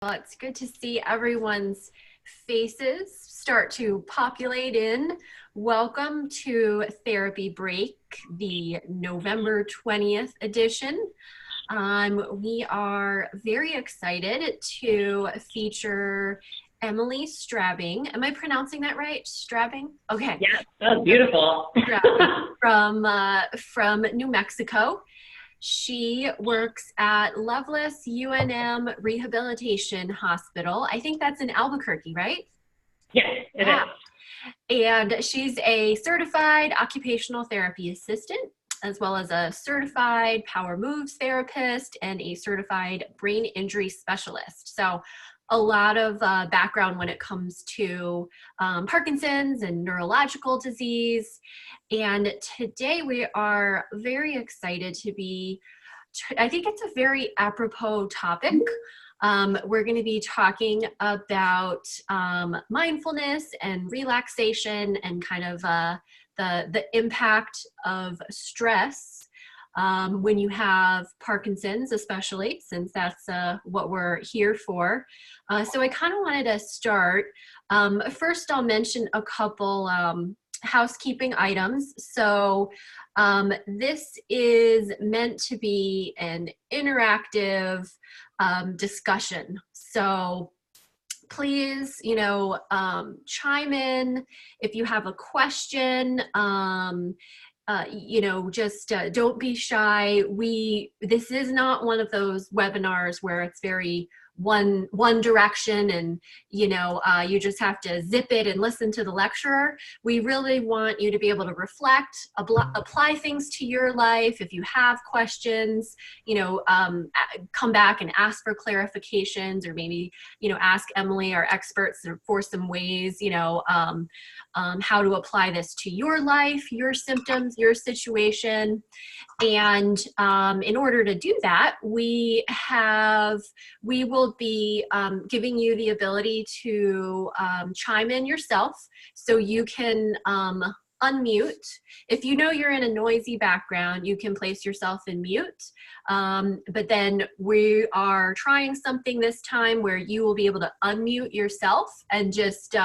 Well, it's good to see everyone's faces start to populate in. Welcome to Therapy Break, the November 20th edition. We are very excited to feature Emily Strabbing. Am I pronouncing that right? Strabbing? Okay. Yeah, that's beautiful. From New Mexico. She works at Loveless UNM Rehabilitation Hospital. I think that's in Albuquerque, right? Yes, it is. And she's a certified occupational therapy assistant, as well as a certified power moves therapist and a certified brain injury specialist. So a lot of background when it comes to Parkinson's and neurological disease. And today we are very excited to be, I think it's a very apropos topic. We're going to be talking about mindfulness and relaxation and kind of the impact of stress when you have Parkinson's, especially since that's what we're here for. So I kind of wanted to start. First, I'll mention a couple housekeeping items. So this is meant to be an interactive discussion. So please, chime in if you have a question. Just don't be shy. This is not one of those webinars where it's very one direction and you just have to zip it and listen to the lecturer. We really want you to be able to reflect, apply things to your life. If you have questions, come back and ask for clarifications, or maybe ask Emily, our experts, for some ways how to apply this to your life, your symptoms, your situation. And in order to do that, we will be giving you the ability to chime in yourself, so you can unmute. If you know you're in a noisy background, you can place yourself in mute. But then we are trying something this time where you will be able to unmute yourself and just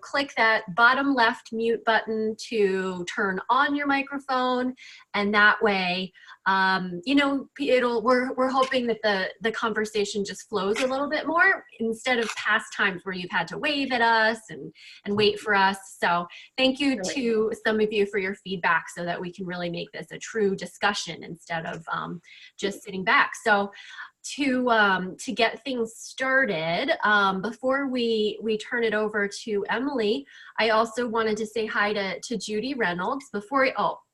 click that bottom left mute button to turn on your microphone, and that way, we're hoping that the conversation just flows a little bit more instead of past times where you've had to wave at us and wait for us. So thank you to some of you for your feedback, so that we can really make this a true discussion instead of just sitting back. So to get things started, before we turn it over to Emily, I also wanted to say hi to Judy Reynolds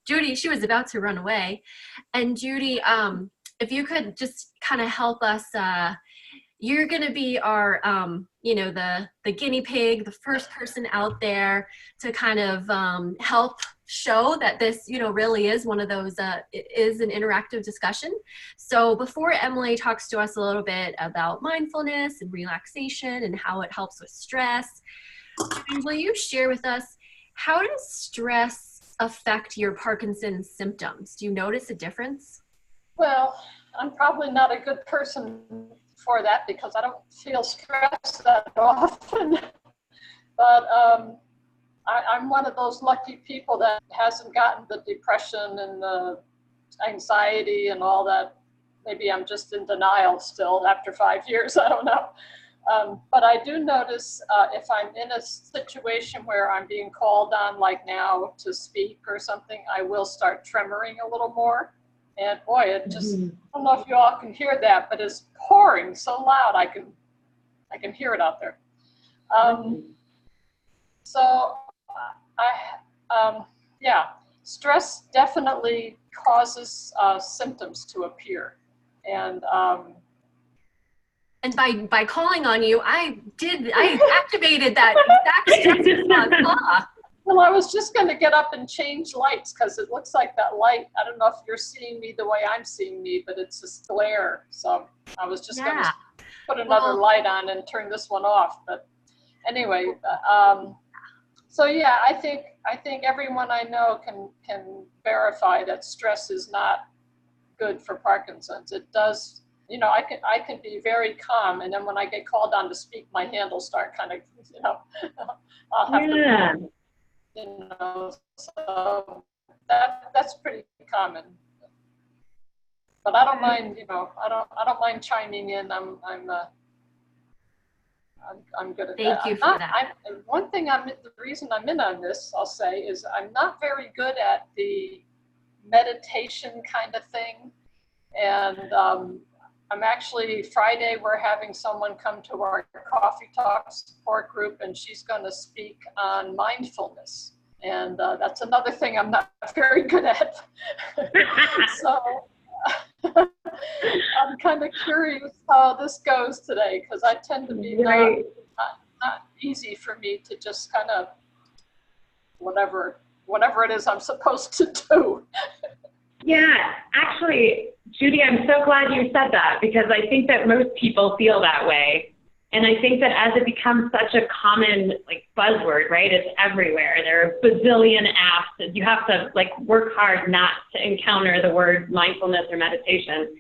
Judy, she was about to run away. And Judy, if you could just kind of help us, you're going to be our, the guinea pig, the first person out there to kind of help show that this, really is one of those, it is an interactive discussion. So before Emily talks to us a little bit about mindfulness and relaxation and how it helps with stress, will you share with us, how does stress affect your Parkinson's symptoms? Do you notice a difference? Well, I'm probably not a good person for that because I don't feel stressed that often. But I'm one of those lucky people that hasn't gotten the depression and the anxiety and all that. Maybe I'm just in denial still after 5 years, I don't know. But I do notice if I'm in a situation where I'm being called on, like now, to speak or something, I will start tremoring a little more. And boy, it just, I don't know if you all can hear that, but it's pouring so loud, I can hear it out there. Stress definitely causes symptoms to appear. And by calling on you, I activated that exact stress response. Well, I was just going to get up and change lights because it looks like that light, I don't know if you're seeing me the way I'm seeing me, but it's a glare. So I was just going to put another light on and turn this one off. But anyway, so yeah, I think everyone I know can verify that stress is not good for Parkinson's. It does you know, I can be very calm, and then when I get called on to speak, my hand will start kind of, you know, I'll have to, you know, so that's pretty common. But I don't mind, you know, I don't mind chiming in. I'm good at that. Thank you for that. One thing the reason I'm in on this, I'll say, is I'm not very good at the meditation kind of thing. And I'm actually, Friday, we're having someone come to our coffee talk support group, and she's going to speak on mindfulness. And that's another thing I'm not very good at. So I'm kind of curious how this goes today, because I tend to be not easy for me to just kind of whatever it is I'm supposed to do. Yeah, actually, Judy, I'm so glad you said that, because I think that most people feel that way. And I think that as it becomes such a common buzzword, right? It's everywhere. There are a bazillion apps that you have to work hard not to encounter the word mindfulness or meditation.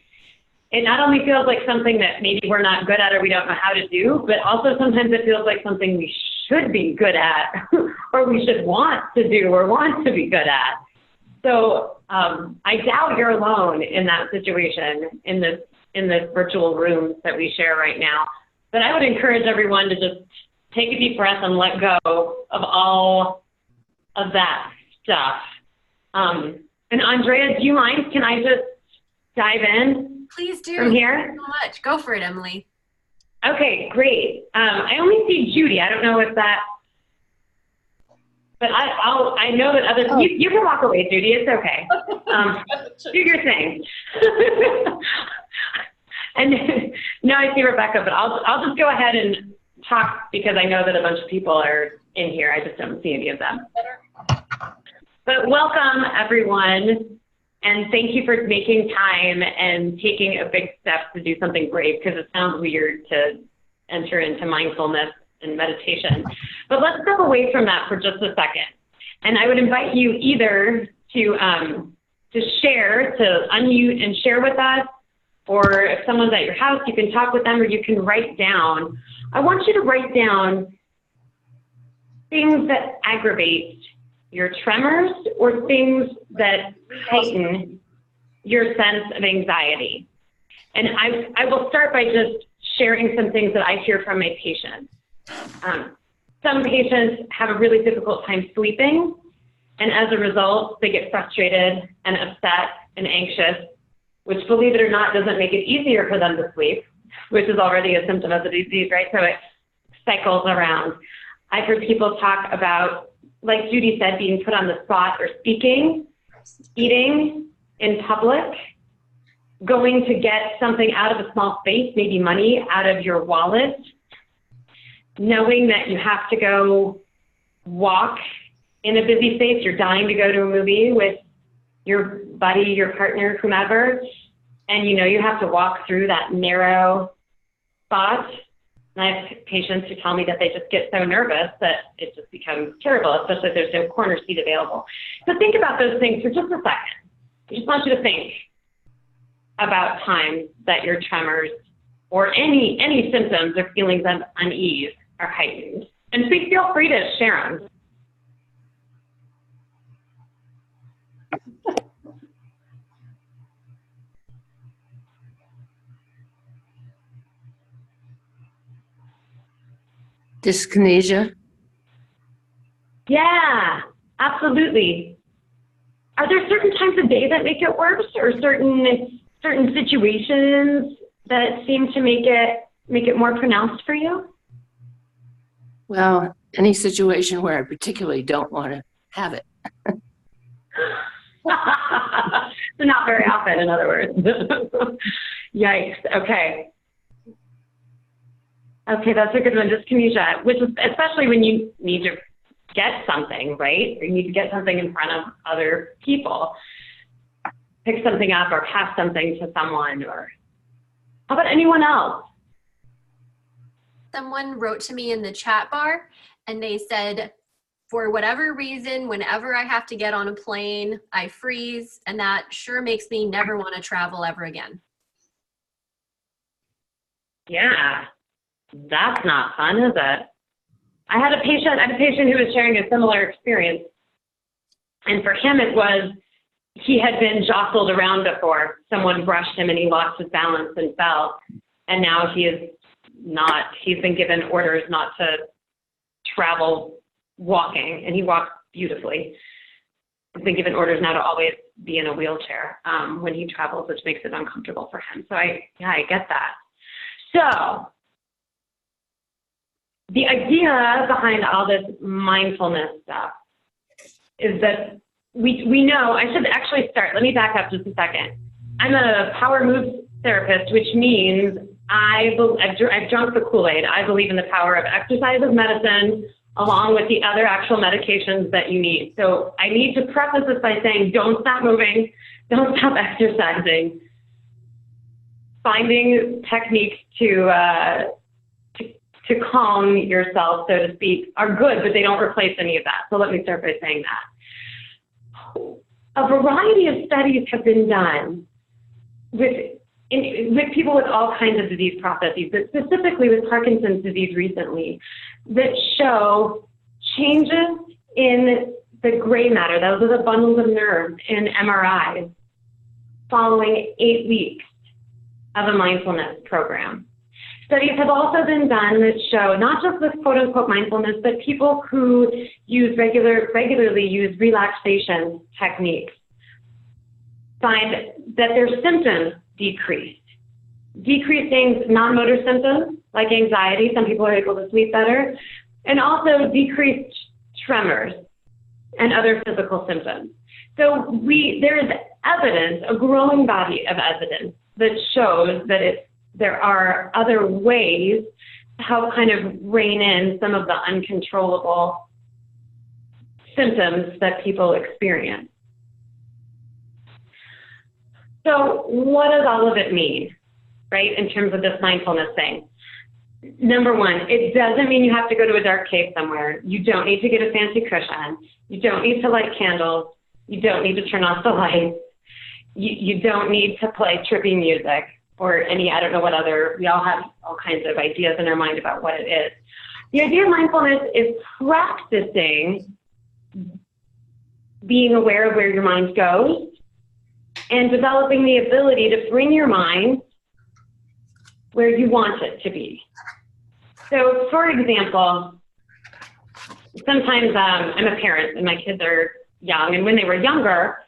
It not only feels like something that maybe we're not good at or we don't know how to do, but also sometimes it feels like something we should be good at or we should want to do or want to be good at. So I doubt you're alone in that situation in this virtual rooms that we share right now. But I would encourage everyone to just take a deep breath and let go of all of that stuff. And Andrea, do you mind? Can I just dive in? Please do. From here? Thank you so much. Go for it, Emily. Okay, great. I only see Judy. I don't know if that, but I know that others, you can walk away, Judy. It's okay. Do your thing. And now I see Rebecca, but I'll just go ahead and talk because I know that a bunch of people are in here. I just don't see any of them. But welcome, everyone. And thank you for making time and taking a big step to do something brave, because it sounds weird to enter into mindfulness and meditation. But let's step away from that for just a second. And I would invite you either to share, to unmute and share with us, or if someone's at your house, you can talk with them, or you can write down. I want you to write down things that aggravate your tremors or things that heighten your sense of anxiety. And I will start by just sharing some things that I hear from my patients. Some patients have a really difficult time sleeping, and as a result, they get frustrated and upset and anxious, which, believe it or not, doesn't make it easier for them to sleep, which is already a symptom of the disease, right? So it cycles around. I've heard people talk about, like Judy said, being put on the spot or speaking, eating in public, going to get something out of a small space, maybe money out of your wallet, knowing that you have to go walk in a busy space, you're dying to go to a movie with your buddy, your partner, whomever, and you have to walk through that narrow spot. And I have patients who tell me that they just get so nervous that it just becomes terrible, especially if there's no corner seat available. So think about those things for just a second. I just want you to think about times that your tremors or any symptoms or feelings of unease are heightened. And please feel free to share them. Dyskinesia? Yeah, absolutely. Are there certain times of day that make it worse, or certain situations that seem to make it more pronounced for you? Well, any situation where I particularly don't want to have it. So not very often, in other words. Yikes. Okay. Okay, that's a good one. Dyskinesia, which is especially when you need to get something, right? Or you need to get something in front of other people. Pick something up or pass something to someone. Or how about anyone else? Someone wrote to me in the chat bar and they said, for whatever reason, whenever I have to get on a plane, I freeze, and that sure makes me never want to travel ever again. Yeah, that's not fun, is it? I had a patient who was sharing a similar experience. And for him, it was, he had been jostled around before. Someone brushed him and he lost his balance and fell. And now he's been given orders not to travel walking, and he walks beautifully. He's been given orders now to always be in a wheelchair when he travels, which makes it uncomfortable for him. So I get that. So the idea behind all this mindfulness stuff is that we know, I should actually start, let me back up just a second. I'm a power moves therapist, which means I've drunk the Kool-Aid. I believe in the power of exercise as medicine, along with the other actual medications that you need. So I need to preface this by saying, don't stop moving, don't stop exercising. Finding techniques to calm yourself, so to speak, are good, but they don't replace any of that. So let me start by saying that. A variety of studies have been done with people with all kinds of disease processes, but specifically with Parkinson's disease recently, that show changes in the gray matter, those are the bundles of nerves in MRIs, following 8 weeks of a mindfulness program. Studies have also been done that show not just with quote-unquote mindfulness, but people who regularly use relaxation techniques find that their symptoms decreased. Decreasing non-motor symptoms like anxiety, some people are able to sleep better, and also decreased tremors and other physical symptoms. So there is evidence, a growing body of evidence that shows that there are other ways to help kind of rein in some of the uncontrollable symptoms that people experience. So what does all of it mean, right, in terms of this mindfulness thing? Number one, it doesn't mean you have to go to a dark cave somewhere. You don't need to get a fancy cushion. You don't need to light candles. You don't need to turn off the lights. You don't need to play trippy music or I don't know what other, we all have all kinds of ideas in our mind about what it is. The idea of mindfulness is practicing being aware of where your mind goes and developing the ability to bring your mind where you want it to be. So, for example, sometimes I'm a parent and my kids are young, and when they were younger,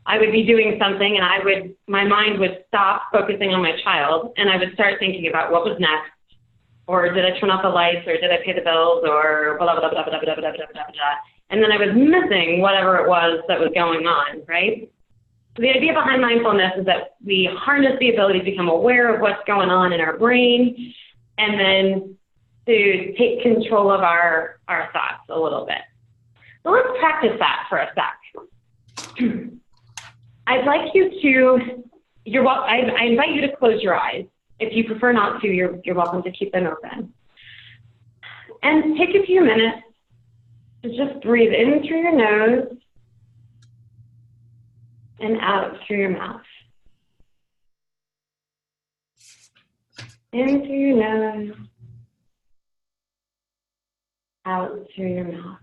I would be doing something and my mind would stop focusing on my child and I would start thinking about what was next, or did I turn off the lights, or did I pay the bills, or blah, blah, blah, blah, blah, blah, blah, blah, blah, blah. And then I was missing whatever it was that was going on, right? So the idea behind mindfulness is that we harness the ability to become aware of what's going on in our brain and then to take control of our thoughts a little bit. So let's practice that for a sec. I'd like you to, I invite you to close your eyes. If you prefer not to, you're welcome to keep them open. And take a few minutes to just breathe in through your nose and out through your mouth. In through your nose, out through your mouth.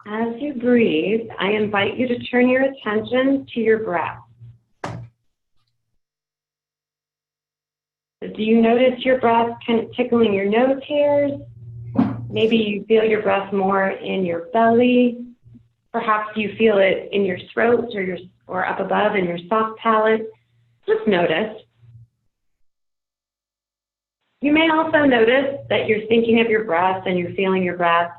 As you breathe, I invite you to turn your attention to your breath. So do you notice your breath kind of tickling your nose hairs? Maybe you feel your breath more in your belly. Perhaps you feel it in your throat or up above in your soft palate. Just notice. You may also notice that you're thinking of your breath and you're feeling your breath,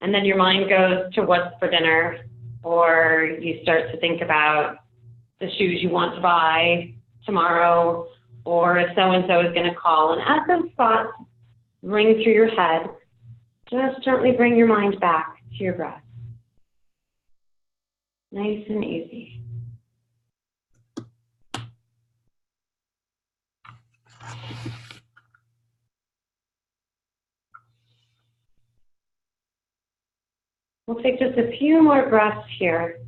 and then your mind goes to what's for dinner, or you start to think about the shoes you want to buy tomorrow, or if so-and-so is going to call. And as those thoughts ring through your head, just gently bring your mind back to your breath. Nice and easy. We'll take just a few more breaths here.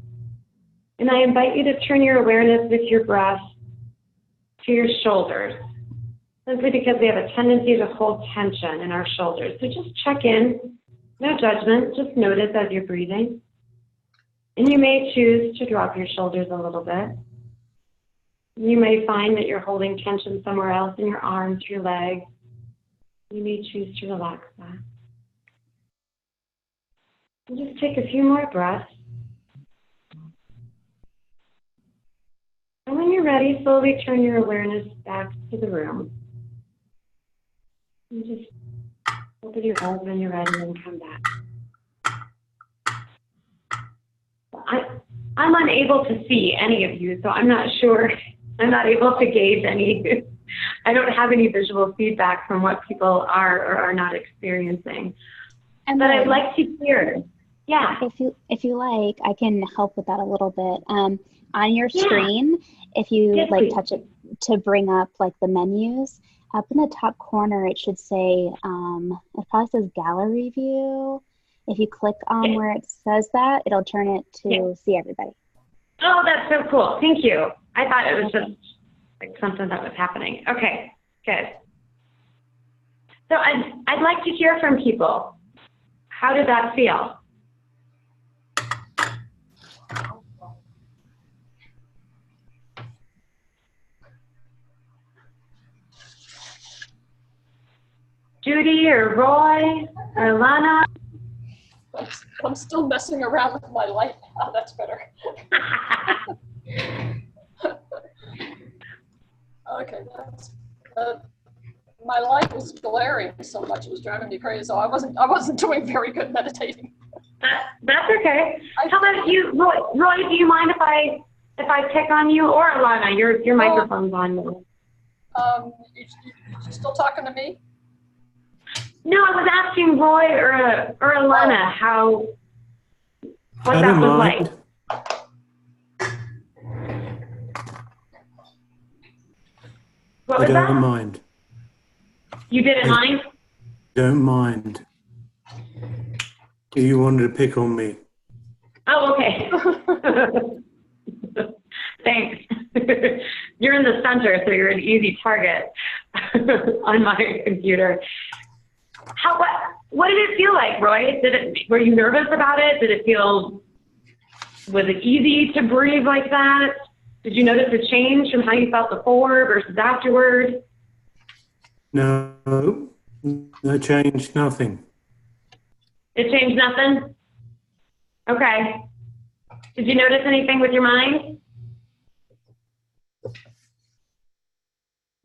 And I invite you to turn your awareness with your breath to your shoulders, simply because we have a tendency to hold tension in our shoulders. So just check in, no judgment, just notice as you're breathing. And you may choose to drop your shoulders a little bit. You may find that you're holding tension somewhere else in your arms, your legs. You may choose to relax that. And just take a few more breaths. And when you're ready, slowly turn your awareness back to the room. And just open your eyes when you're ready and come back. I'm unable to see any of you, so I'm not sure. I'm not able to gauge any. I don't have any visual feedback from what people are or are not experiencing. And but I'd like to hear. Yeah. If you like, I can help with that a little bit. On your screen, if you touch it to bring up like the menus, up in the top corner it should say, it probably says gallery view. If you click on where it says that, it'll turn it to see everybody. Oh, that's so cool. Thank you. I thought it was just like something that was happening. Okay, good. So I'd like to hear from people. How did that feel? Judy or Roy or Lana? I'm still messing around with my light. Oh, that's better. Okay, that's my light was glaring so much it was driving me crazy. So I wasn't doing very good meditating. That's okay. How about you, Roy? Do you mind if I pick on you, or Alana? Your microphone's on. You still talking to me? No, I was asking Roy or Alana what that was like. What was I don't that? mind. You didn't mind? Don't mind. If you wanted to pick on me. Oh, okay. Thanks. You're in the center, so you're an easy target on my computer. What did it feel like, Roy? Were you nervous about it? Was it easy to breathe like that? Did you notice a change from how you felt before versus afterward? No change, nothing. It changed nothing? Okay. Did you notice anything with your mind?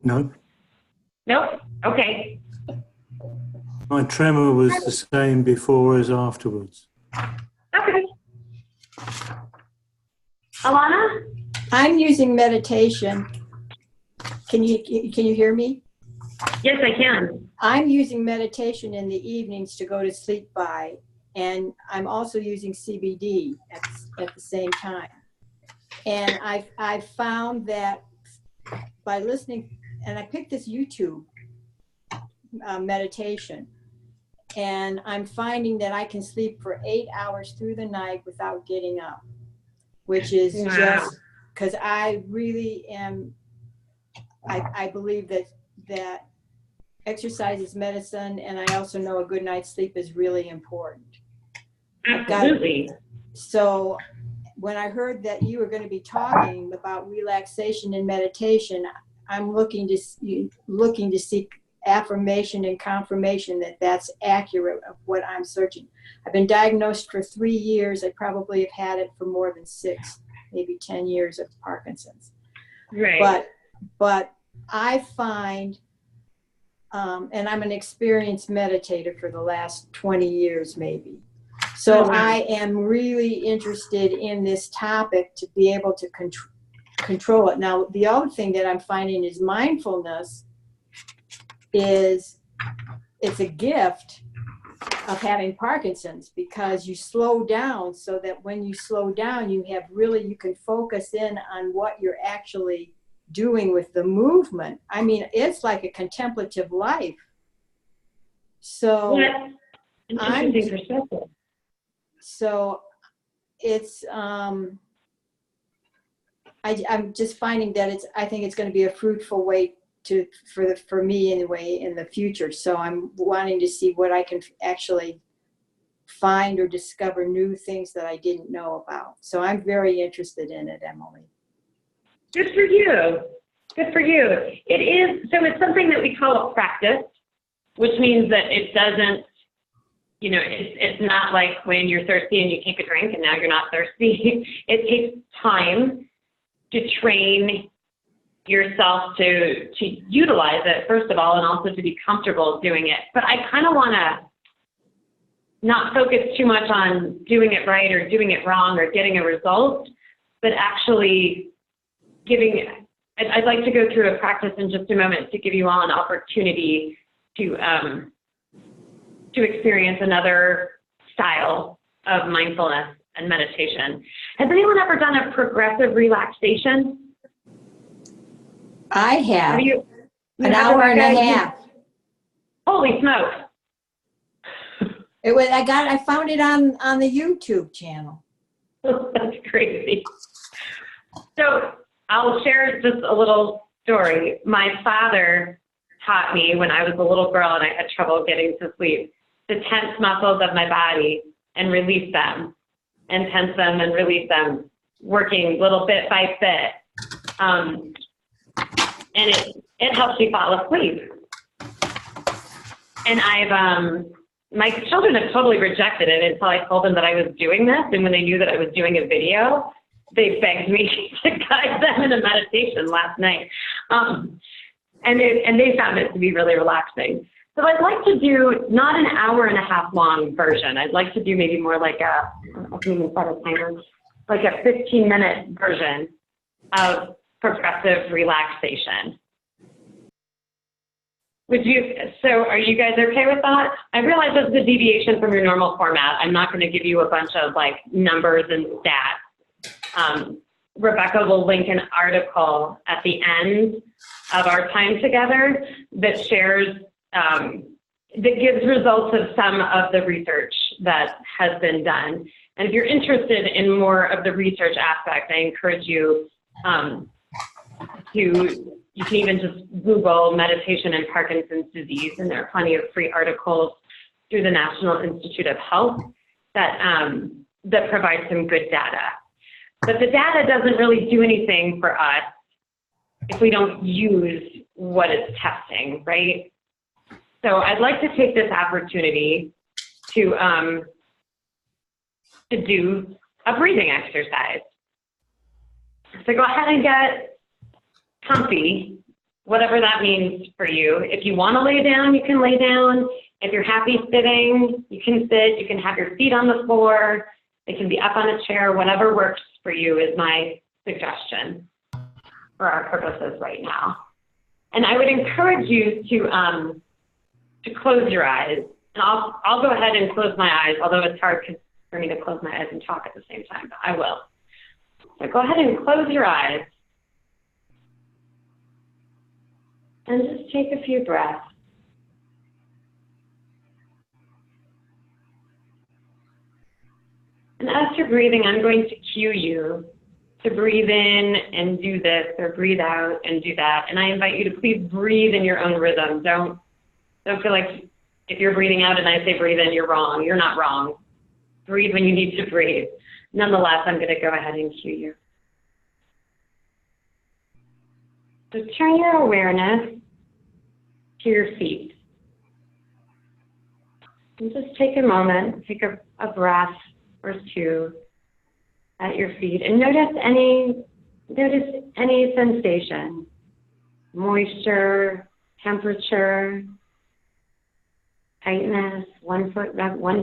No. Nope. Okay. My tremor was the same before as afterwards. Okay. Alana? I'm using meditation. Can you hear me? Yes, I can. I'm using meditation in the evenings to go to sleep by, and I'm also using CBD at the same time. And I found that by listening, and I picked this YouTube meditation, and I'm finding that I can sleep for 8 hours through the night without getting up, which is just because I really am, I believe that exercise is medicine, and I also know a good night's sleep is really important. Absolutely. So when I heard that you were going to be talking about relaxation and meditation, I'm looking to seek affirmation and confirmation that that's accurate of what I'm searching. I've been diagnosed for 3 years. I probably have had it for more than 6, maybe 10 years of Parkinson's. Right. But I find, and I'm an experienced meditator for the last 20 years maybe. So I am really interested in this topic to be able to control it. Now, the other thing that I'm finding is mindfulness it's a gift of having Parkinson's, because you slow down, so that when you slow down, you can focus in on what you're actually doing with the movement. I mean, it's like a contemplative life. So interesting perspective. So it's I'm just finding that I think it's going to be a fruitful way for me anyway in the future. So I'm wanting to see what I can actually find or discover new things that I didn't know about. So I'm very interested in it, Emily. Good for you. Good for you. It is, so it's something that we call a practice, which means that it doesn't, you know, it's not like when you're thirsty and you take a drink and now you're not thirsty. It takes time to train yourself to utilize it, first of all, and also to be comfortable doing it. But I kind of want to not focus too much on doing it right or doing it wrong or getting a result, but actually I'd like to go through a practice in just a moment to give you all an opportunity to experience another style of mindfulness and meditation. Has anyone ever done a progressive relaxation? I have. You an hour and a half. Holy smokes. I found it on the YouTube channel. That's crazy. So I'll share just a little story. My father taught me when I was a little girl and I had trouble getting to sleep to tense muscles of my body and release them, and tense them and release them, working little bit by bit. And it helps me fall asleep. And my children have totally rejected it until I told them that I was doing this. And when they knew that I was doing a video, they begged me to guide them in a meditation last night. And they found it to be really relaxing. So I'd like to do not an hour and a half long version. I'd like to do maybe more like I can even set a timer, like a 15-minute version of progressive relaxation. So are you guys okay with that? I realize this is a deviation from your normal format. I'm not going to give you a bunch of like numbers and stats. Rebecca will link an article at the end of our time together that shares, that gives results of some of the research that has been done. And if you're interested in more of the research aspect, I encourage you you can even just Google meditation and Parkinson's disease, and there are plenty of free articles through the National Institute of Health that provide some good data. But the data doesn't really do anything for us if we don't use what it's testing, right? So I'd like to take this opportunity to do a breathing exercise. So go ahead and get comfy, whatever that means for you. If you want to lay down, you can lay down. If you're happy sitting, you can sit. You can have your feet on the floor. They can be up on a chair. Whatever works for you is my suggestion for our purposes right now. And I would encourage you to close your eyes. And I'll go ahead and close my eyes, although it's hard for me to close my eyes and talk at the same time, but I will. So go ahead and close your eyes. And just take a few breaths. And as you're breathing, I'm going to cue you to breathe in and do this, or breathe out and do that. And I invite you to please breathe in your own rhythm. Don't feel like if you're breathing out and I say breathe in, you're wrong. You're not wrong. Breathe when you need to breathe. Nonetheless, I'm going to go ahead and cue you. So turn your awareness to your feet. And just take a moment, take a breath or two at your feet, and notice any sensation, moisture, temperature, tightness, one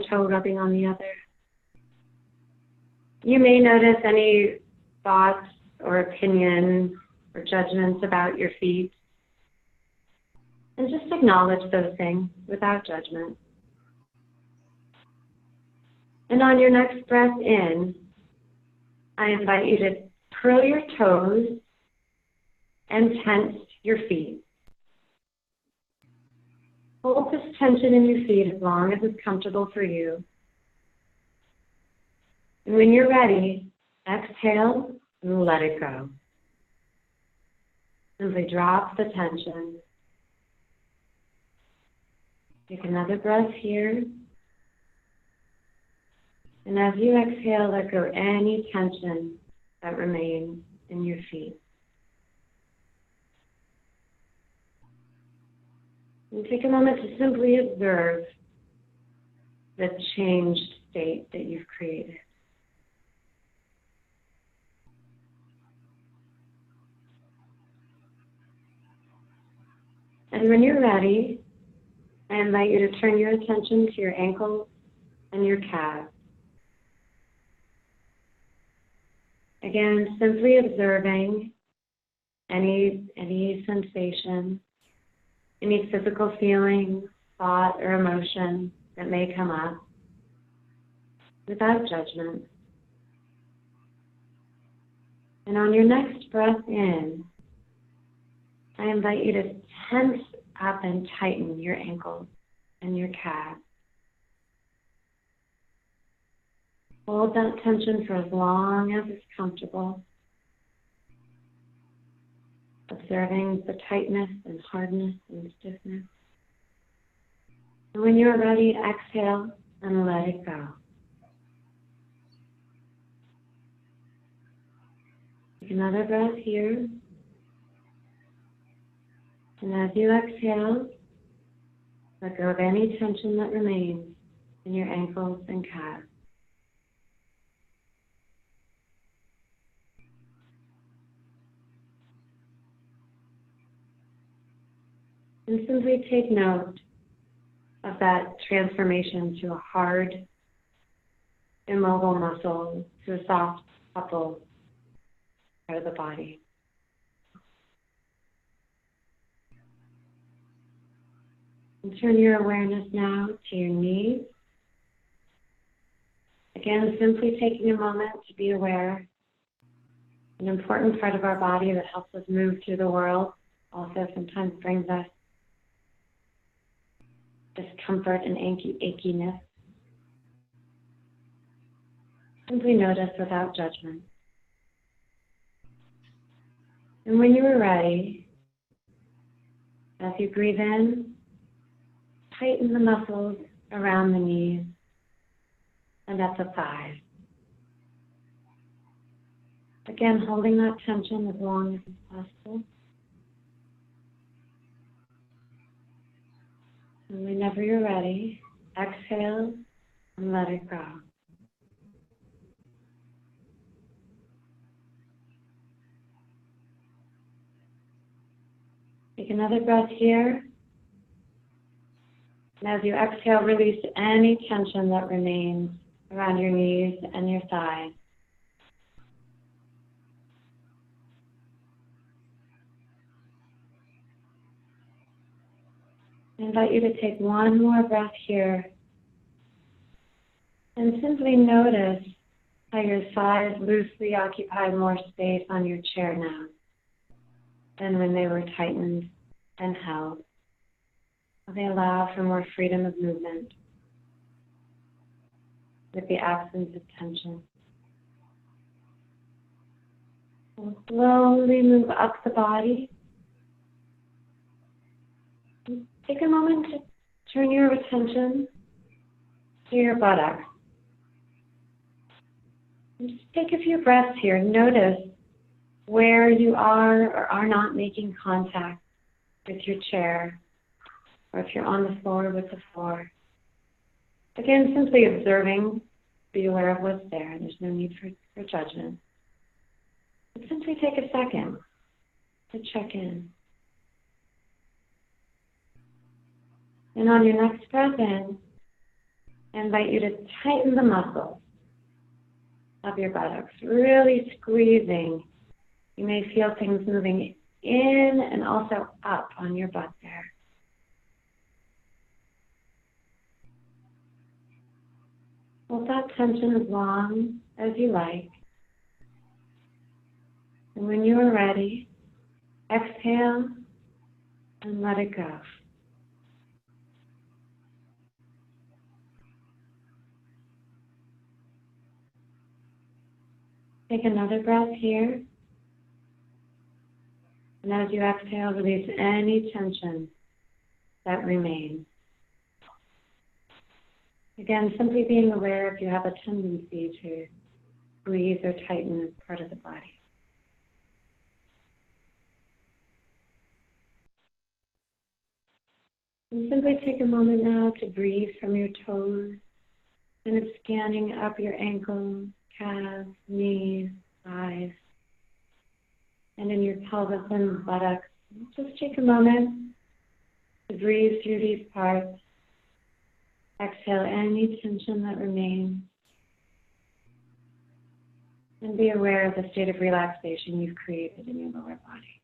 toe rubbing on the other. You may notice any thoughts or opinions or judgments about your feet. And just acknowledge those things without judgment. And on your next breath in, I invite you to curl your toes and tense your feet. Hold this tension in your feet as long as it's comfortable for you. And when you're ready, exhale and let it go. Simply drop the tension. Take another breath here. And as you exhale, let go any tension that remains in your feet. And take a moment to simply observe the changed state that you've created. And when you're ready, I invite you to turn your attention to your ankles and your calves. Again, simply observing any sensation, any physical feeling, thought, or emotion that may come up without judgment. And on your next breath in, I invite you to tense up and tighten your ankles and your calves. Hold that tension for as long as it's comfortable, observing the tightness and hardness and stiffness. And when you're ready, exhale and let it go. Take another breath here. And as you exhale, let go of any tension that remains in your ankles and calves. And simply take note of that transformation to a hard, immobile muscle, to a soft, supple part of the body. And turn your awareness now to your knees. Again, simply taking a moment to be aware. An important part of our body that helps us move through the world, also sometimes brings us discomfort and achiness. Simply notice without judgment. And when you are ready, as you breathe in, tighten the muscles around the knees and at the thighs. Again, holding that tension as long as possible. And whenever you're ready, exhale and let it go. Take another breath here. And as you exhale, release any tension that remains around your knees and your thighs. I invite you to take one more breath here and simply notice how your thighs loosely occupy more space on your chair now than when they were tightened and held. They allow for more freedom of movement with the absence of tension. We'll slowly move up the body. Take a moment to turn your attention to your buttocks. And just take a few breaths here. Notice where you are or are not making contact with your chair, or if you're on the floor, with the floor. Again, simply observing, be aware of what's there. There's no need for judgment. But simply take a second to check in. And on your next breath in, I invite you to tighten the muscles of your buttocks, really squeezing. You may feel things moving in and also up on your butt there. Hold that tension as long as you like. And when you are ready, exhale and let it go. Take another breath here. And as you exhale, release any tension that remains. Again, simply being aware if you have a tendency to squeeze or tighten this part of the body. And simply take a moment now to breathe from your toes, kind of scanning up your ankles, calves, knees, thighs, and in your pelvis and buttocks. Just take a moment to breathe through these parts. Exhale any tension that remains. And be aware of the state of relaxation you've created in your lower body.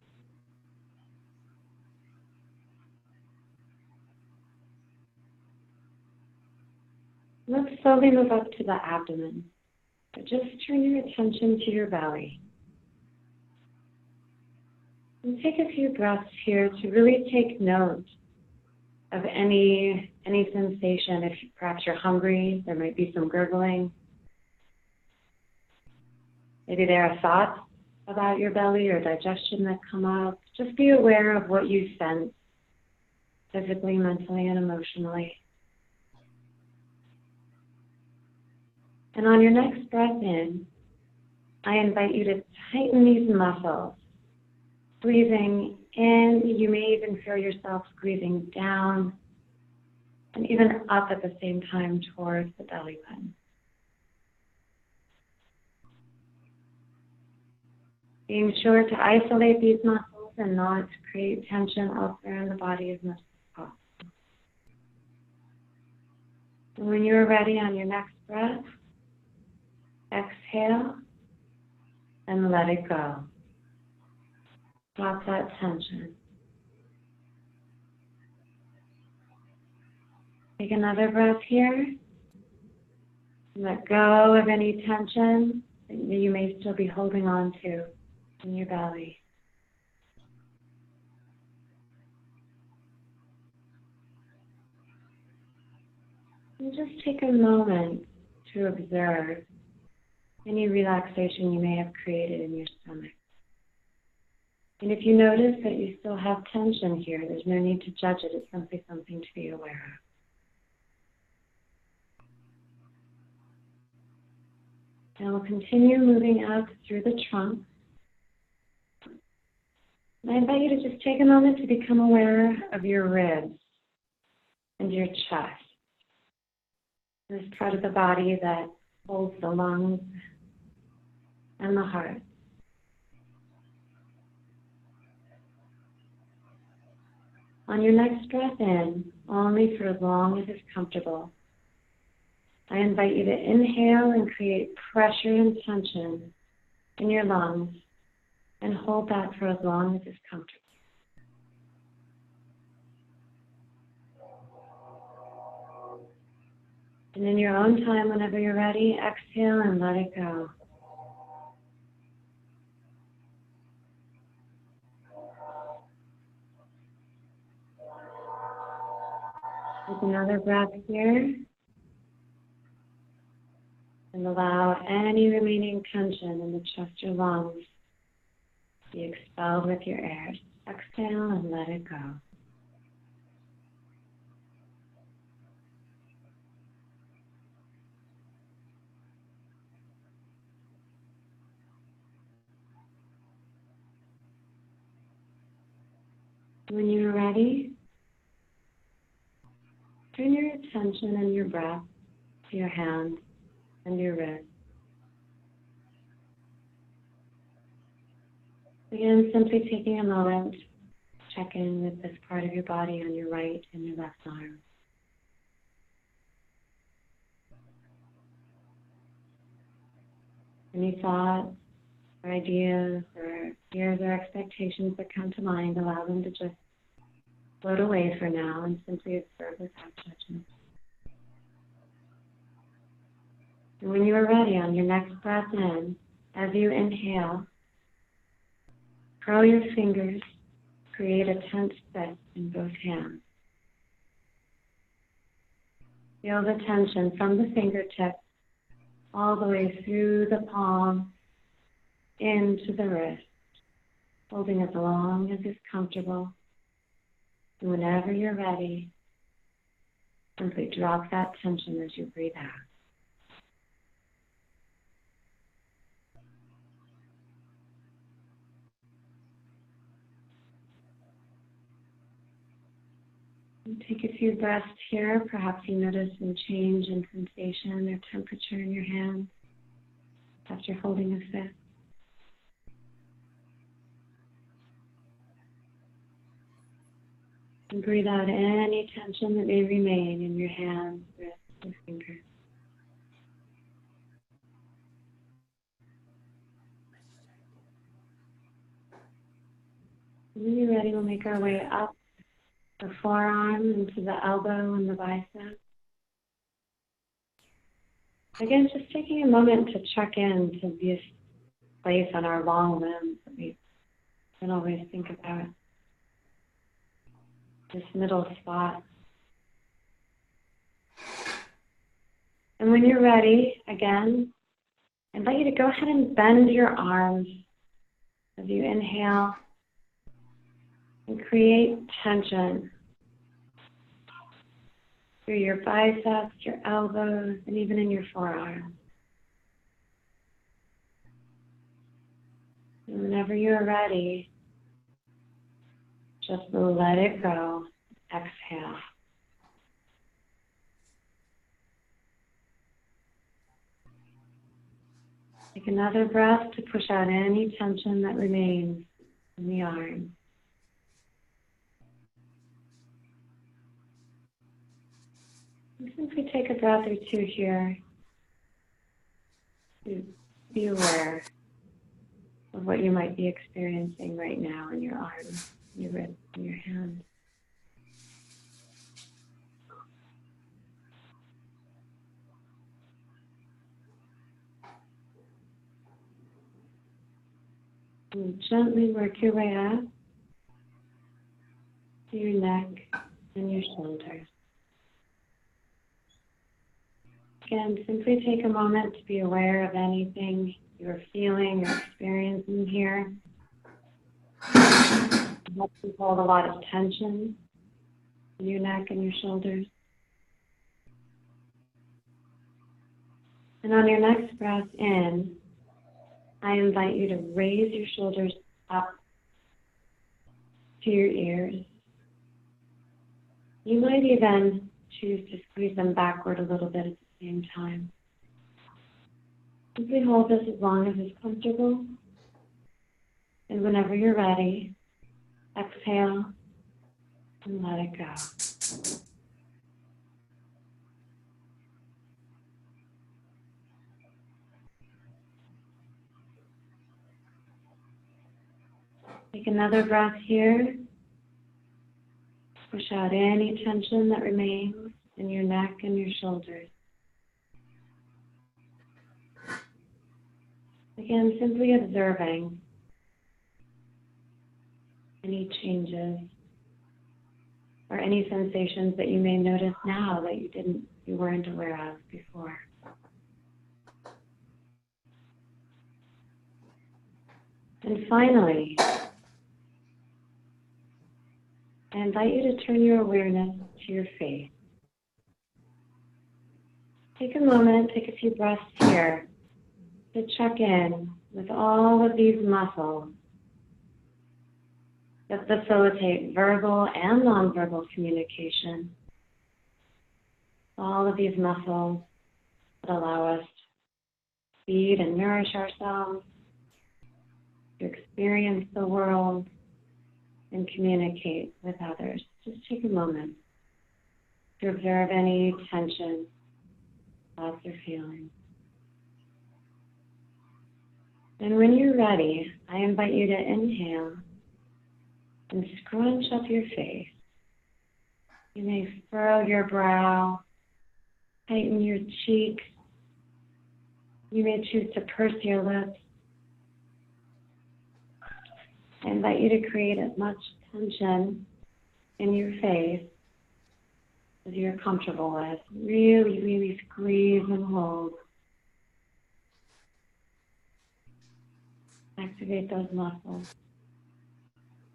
Let's slowly move up to the abdomen. But just turn your attention to your belly. And take a few breaths here to really take note of any sensation. If perhaps you're hungry, there might be some gurgling. Maybe there are thoughts about your belly or digestion that come up. Just be aware of what you sense physically, mentally, and emotionally. And on your next breath in, I invite you to tighten these muscles. Squeezing in, you may even feel yourself squeezing down and even up at the same time towards the belly button. Being sure to isolate these muscles and not create tension elsewhere in the body as much as possible. And when you're ready on your next breath, exhale and let it go. Drop that tension. Take another breath here. Let go of any tension that you may still be holding on to in your belly. And just take a moment to observe any relaxation you may have created in your stomach. And if you notice that you still have tension here, there's no need to judge it. It's simply something to be aware of. And we'll continue moving up through the trunk. And I invite you to just take a moment to become aware of your ribs and your chest. This part of the body that holds the lungs and the heart. On your next breath in, only for as long as is comfortable, I invite you to inhale and create pressure and tension in your lungs and hold that for as long as is comfortable. And in your own time, whenever you're ready, exhale and let it go. Take another breath here. And allow any remaining tension in the chest or lungs to be expelled with your air. Exhale and let it go. When you're ready, turn your attention and your breath to your hands and your wrists. Again, simply taking a moment to check in with this part of your body on your right and your left arm. Any thoughts or ideas or fears or expectations that come to mind, allow them to just float away for now and simply observe without judgment. And when you are ready, on your next breath in, as you inhale, curl your fingers, create a tense fist in both hands. Feel the tension from the fingertips all the way through the palm into the wrist. holding as long as is comfortable. And whenever you're ready, simply drop that tension as you breathe out. And take a few breaths here. Perhaps you notice some change in sensation or temperature in your hands after holding a fist. And breathe out any tension that may remain in your hands, wrists, or fingers. When you're ready, we'll make our way up the forearm into the elbow and the bicep. Again, just taking a moment to check in to this place on our long limbs that we don't always think about. This middle spot. And when you're ready, again, I invite you to go ahead and bend your arms as you inhale and create tension through your biceps, your elbows, and even in your forearms. And whenever you're ready, just let it go. Exhale. Take another breath to push out any tension that remains in the arms. And simply take a breath or two here to be aware of what you might be experiencing right now in your arms, your wrists, and your hands. And gently work your way up to your neck and your shoulders. Again, simply take a moment to be aware of anything you're feeling or experiencing here. It helps you hold a lot of tension in your neck and your shoulders. And on your next breath in, I invite you to raise your shoulders up to your ears. You might even choose to squeeze them backward a little bit at the same time. Simply hold this as long as is comfortable. And whenever you're ready, exhale and let it go. Take another breath here. Push out any tension that remains in your neck and your shoulders. Again, simply observing any changes or any sensations that you may notice now that you weren't aware of before. And finally, I invite you to turn your awareness to your face. Take a moment, take a few breaths here to check in with all of these muscles that facilitate verbal and nonverbal communication. All of these muscles that allow us to feed and nourish ourselves, to experience the world, and communicate with others. Just take a moment to observe any tension, thoughts, or feelings. And when you're ready, I invite you to inhale and scrunch up your face. You may furrow your brow, tighten your cheeks. You may choose to purse your lips. I invite you to create as much tension in your face as you're comfortable with. Really, really squeeze and hold. Activate those muscles.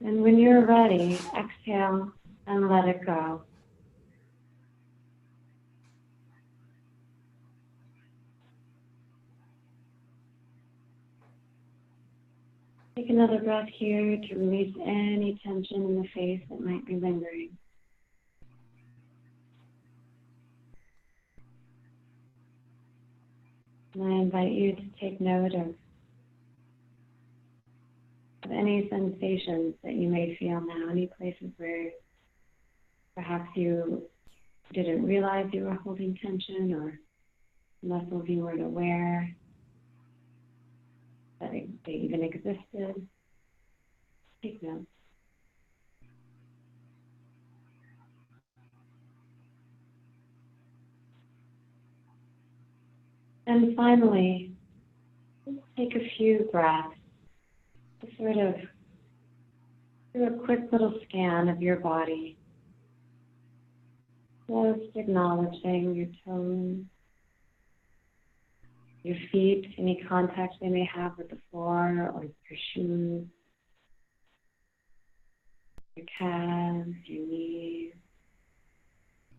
And when you're ready, exhale and let it go. Take another breath here to release any tension in the face that might be lingering. And I invite you to take note of any sensations that you may feel now, any places where perhaps you didn't realize you were holding tension, or muscles you weren't aware that they even existed. Take note. And finally, take a few breaths to sort of do a quick little scan of your body. Just acknowledging your toes, your feet, any contact they may have with the floor or your shoes, your calves, your knees.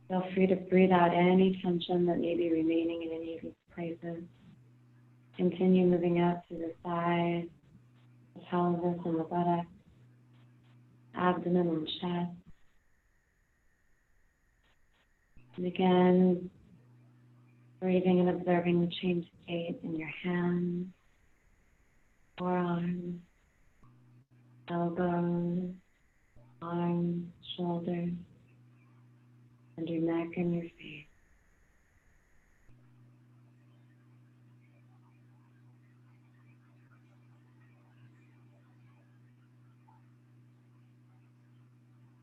Feel free to breathe out any tension that may be remaining in any of these places. Continue moving up to the thighs, the pelvis and the buttocks, abdomen and chest. And again, breathing and observing the change of state in your hands, forearms, elbows, arms, shoulders, and your neck and your face.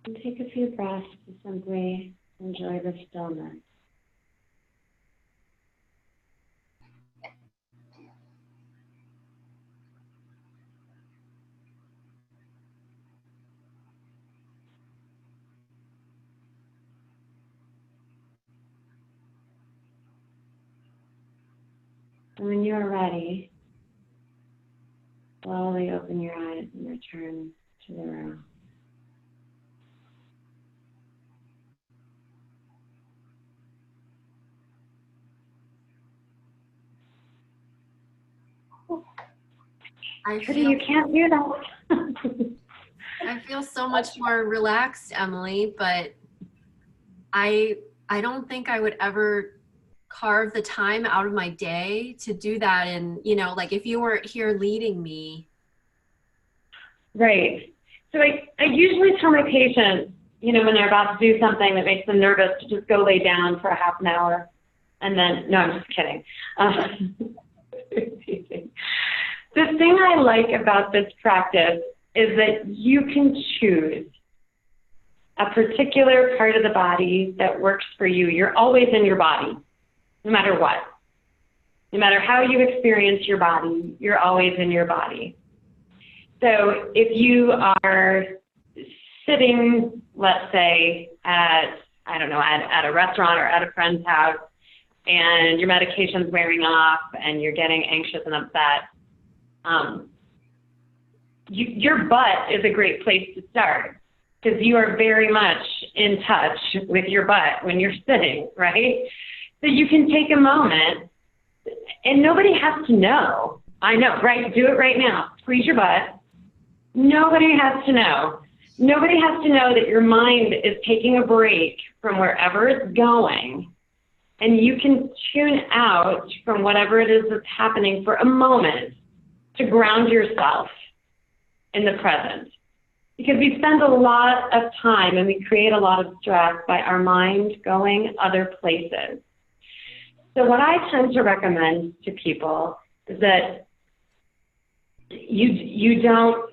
And take a few breaths to simply enjoy the stillness. And when you are ready, slowly open your eyes and return to the room. You can't do that. I feel so much more relaxed, Emily, but I don't think I would ever carve the time out of my day to do that. And, you know, like if you weren't here leading me. Right. So I usually tell my patients, you know, when they're about to do something that makes them nervous, to just go lay down for a half an hour. And then, no, I'm just kidding. The thing I like about this practice is that you can choose a particular part of the body that works for you. You're always in your body, no matter what. No matter how you experience your body, you're always in your body. So if you are sitting, let's say, at a restaurant or at a friend's house, and your medication's wearing off and you're getting anxious and upset, your butt is a great place to start, because you are very much in touch with your butt when you're sitting, right? So you can take a moment, and nobody has to know. I know, right? Do it right now. Squeeze your butt. Nobody has to know. Nobody has to know that your mind is taking a break from wherever it's going, and you can tune out from whatever it is that's happening for a moment to ground yourself in the present. Because we spend a lot of time and we create a lot of stress by our mind going other places. So what I tend to recommend to people is that it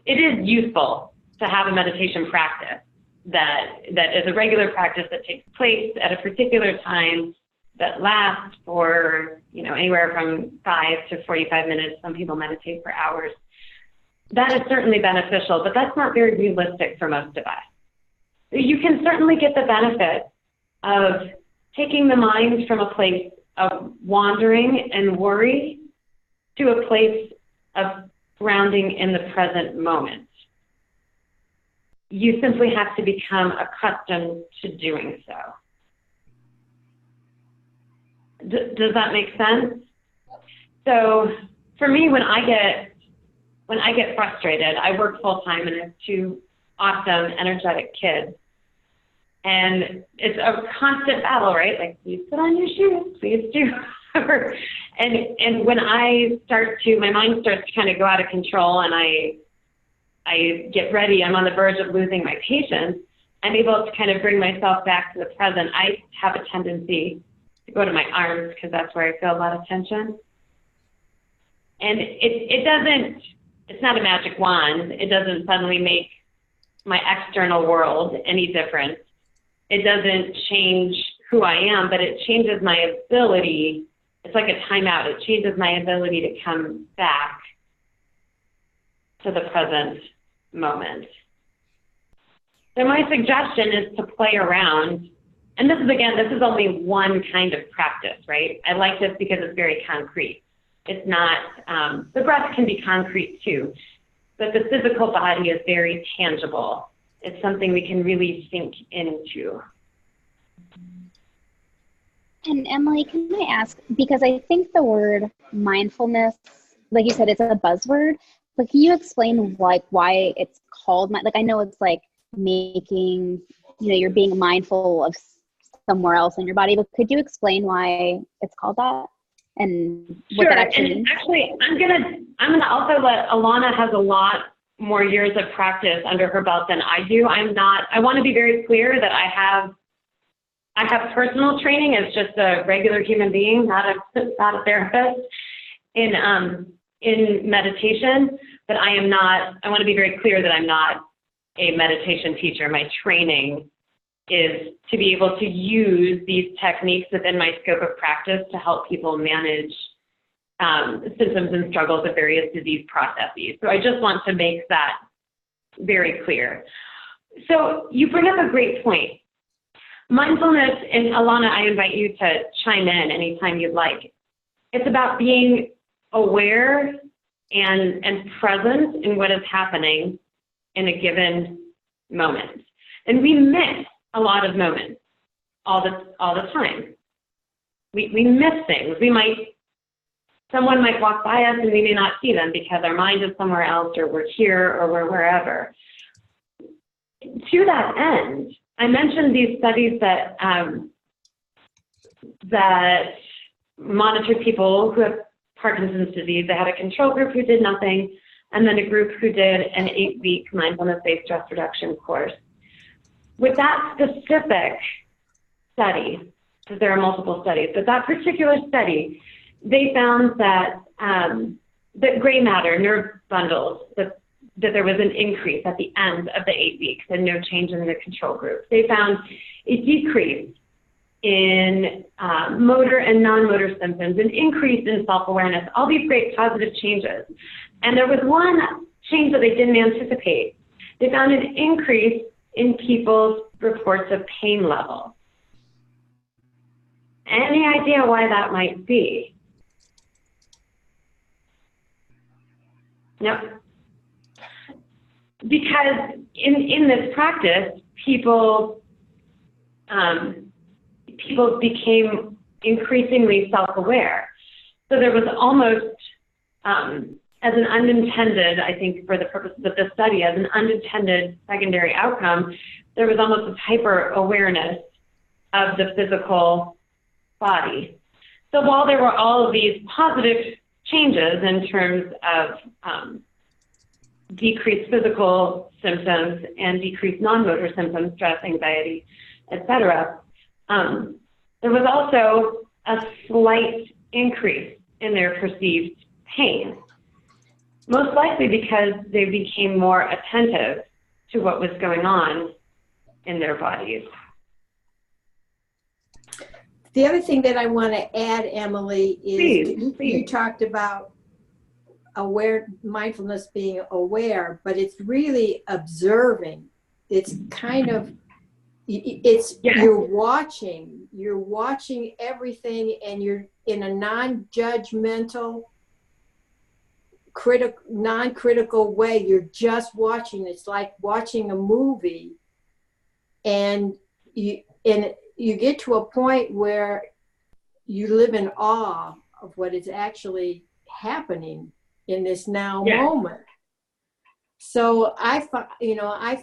is useful to have a meditation practice that is a regular practice that takes place at a particular time, that lasts for, you know, anywhere from 5 to 45 minutes. Some people meditate for hours. That is certainly beneficial, but that's not very realistic for most of us. You can certainly get the benefit of taking the mind from a place of wandering and worry to a place of grounding in the present moment. you simply have to become accustomed to doing so. Does that make sense? So for me, when I get frustrated, I work full time and I have two awesome, energetic kids. And it's a constant battle, right? Like, please put on your shoes, please do. and when I start to, my mind starts to kind of go out of control and I get ready, I'm on the verge of losing my patience, I'm able to kind of bring myself back to the present. I have a tendency to go to my arms because that's where I feel a lot of tension. And it's not a magic wand. It doesn't suddenly make my external world any different. It doesn't change who I am, but it changes my ability. It's like a timeout. It changes my ability to come back to the present moment. So my suggestion is to play around. And this is only one kind of practice, right? I like this because it's very concrete. It's not, the breath can be concrete too, but the physical body is very tangible. It's something we can really sink into. And Emily, can I ask, because I think the word mindfulness, like you said, it's a buzzword, but can you explain like why it's called, like I know it's like making, you're being mindful of somewhere else in your body, but could you explain why it's called that and what that actually means? Actually, I'm gonna also let Alana has a lot more years of practice under her belt than I do. I want to be very clear that I have personal training as just a regular human being, not a therapist in meditation, but I want to be very clear that I'm not a meditation teacher. My training is to be able to use these techniques within my scope of practice to help people manage symptoms and struggles of various disease processes. So I just want to make that very clear. So you bring up a great point. Mindfulness, and Alana, I invite you to chime in anytime you'd like. It's about being aware and present in what is happening in a given moment. And we miss a lot of moments all the time. We miss things. Someone might walk by us and we may not see them because our mind is somewhere else, or we're here, or we're wherever. To that end, I mentioned these studies that monitored people who have Parkinson's disease. They had a control group who did nothing, and then a group who did an 8-week mindfulness-based stress reduction course. With that specific study, because there are multiple studies, but that particular study, they found that that gray matter, nerve bundles, that there was an increase at the end of the 8 weeks and no change in the control group. They found a decrease in motor and non-motor symptoms, an increase in self-awareness, all these great positive changes. And there was one change that they didn't anticipate. They found an increase in people's reports of pain level. Any idea why that might be? Nope. Because in this practice, people became increasingly self-aware. So there was almost, as an unintended, I think for the purposes of this study, as an unintended secondary outcome, there was almost a hyper-awareness of the physical body. So while there were all of these positive changes in terms of decreased physical symptoms and decreased non-motor symptoms, stress, anxiety, etc., there was also a slight increase in their perceived pain, most likely because they became more attentive to what was going on in their bodies. The other thing that I want to add, Emily, is Please. You talked about mindfulness being aware, but it's really observing. It's kind of, you're watching everything, and you're in a non-judgmental, non-critical way. You're just watching. It's like watching a movie, and you get to a point where you live in awe of what is actually happening in this now moment. So I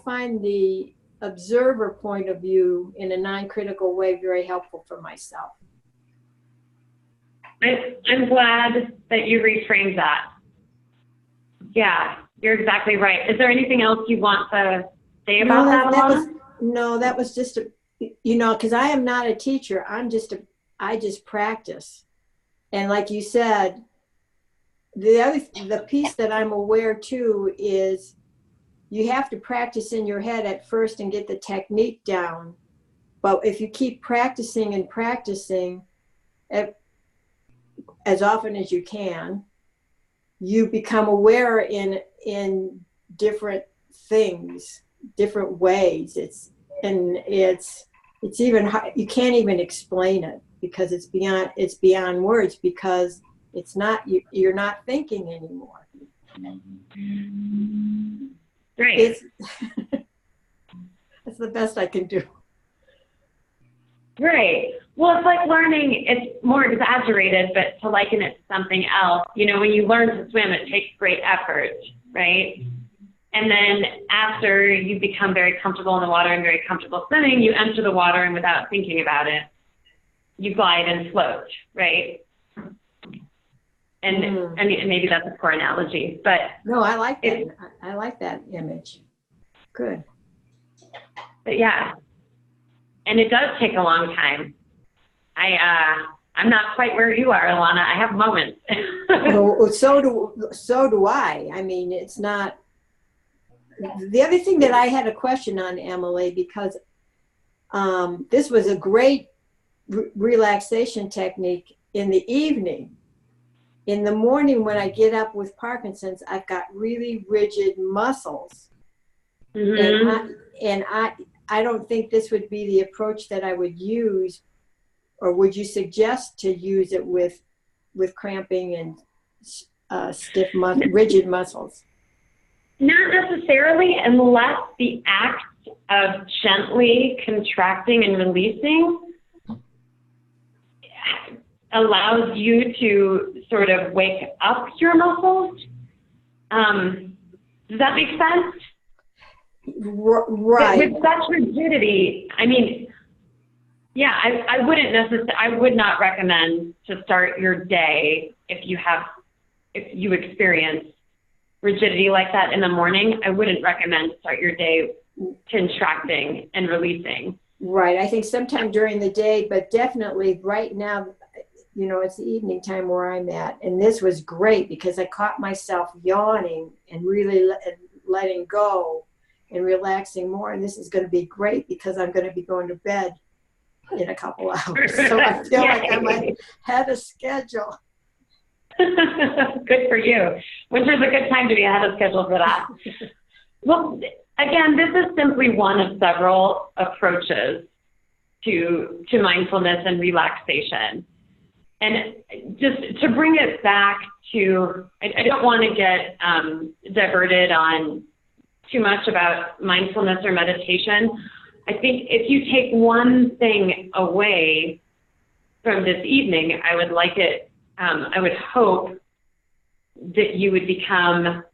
find the observer point of view in a non-critical way very helpful for myself. I'm glad that you reframed that. Yeah, you're exactly right. Is there anything else you want to say about that, Alana? That was just because I am not a teacher. I just practice. And like you said, the piece that I'm aware too is you have to practice in your head at first and get the technique down. But if you keep practicing and practicing as often as you can, you become aware in different things, different ways. It's even hard, you can't even explain it because it's beyond words, because it's not, you're not thinking anymore. Right. That's the best I can do. Right. Well, it's like learning, it's more exaggerated, but to liken it to something else, when you learn to swim, it takes great effort, right? And then after you become very comfortable in the water and very comfortable swimming, you enter the water and without thinking about it, you glide and float, right? And I mean, maybe that's a poor analogy, but no, I like that. I like that image. Good. But yeah, and it does take a long time. I'm not quite where you are, Alana. I have moments. Well, so do I. I mean, it's not. The other thing that I had a question on, Emily, because this was a great relaxation technique in the evening. In the morning, when I get up with Parkinson's, I've got really rigid muscles. Mm-hmm. And I don't think this would be the approach that I would use. Or would you suggest to use it with cramping and stiff, rigid muscles? Not necessarily, unless the act of gently contracting and releasing allows you to sort of wake up your muscles. Does that make sense? Right. With such rigidity, I mean, yeah, I would not recommend to start your day if you experience rigidity like that in the morning. I wouldn't recommend to start your day contracting and releasing. Right. I think sometime during the day, but definitely right now, it's the evening time where I'm at. And this was great because I caught myself yawning and really letting go and relaxing more. And this is going to be great because I'm going to be going to bed in a couple hours. So I feel like I might have a schedule. Good for you. Winter's a good time to be ahead of schedule for that. Well, again, this is simply one of several approaches to mindfulness and relaxation. And just to bring it back to, I don't want to get diverted on too much about mindfulness or meditation. I think if you take one thing away from this evening, I would hope that you would become